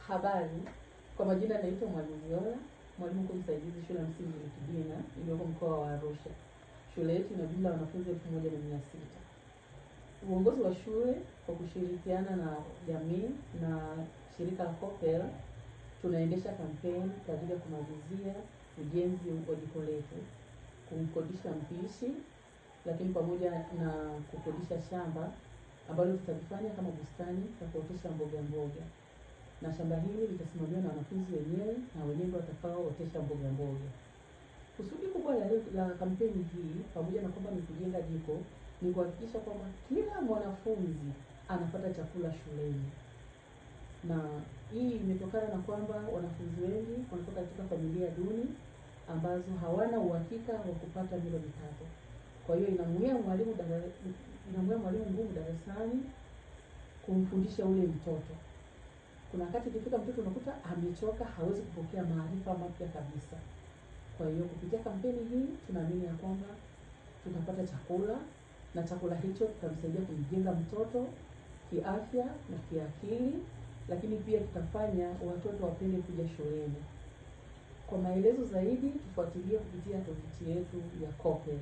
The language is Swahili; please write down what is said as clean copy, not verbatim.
Habari, kwa majina naitwa Mwalimu Viola, mwalimu mkuu msaidizi shule ya msingi Kidina iliyoko mkoa wa Arusha. Shule yetu ina jumla ya wanafunzi 1600. Uongozi wa shule kwa kushirikiana na jamii na shirika la Kopel tunaendesha kampeni kwa ajili ya kumalizia ujenzi wa jiko letu, kumkodisha mpishi, lakini pamoja na kukodisha shamba ambalo tutalifanya kama bustani ya kuotesha mboga. Na shamba hili litasimamiwa na wanafunzi wenyewe na wenyewe watakaootesha mboga. Kusudi kubwa la kampeni hii pamoja na kwamba ni kujenga jiko ni kuhakikisha kwamba kila mwanafunzi anapata chakula shuleni. Na hii imetokana na kwamba wanafunzi wengi wanatoka katika familia duni ambazo hawana uhakika wa kupata milo mitatu. Kwa hiyo inamwia mwalimu ngumu darasani kumfundisha ule mtoto. Kuna wakati ikifika mtoto unakuta amechoka, hawezi kupokea maarifa mapya kabisa. Kwa hiyo kupitia kampeni hii tunaamini ya kwamba tutapata chakula, na chakula hicho kitamsaidia kumjenga mtoto kiafya na kiakili, lakini pia kitafanya watoto wapende kuja shuleni. Kwa maelezo zaidi tufuatilie kupitia tovuti yetu ya Kopel.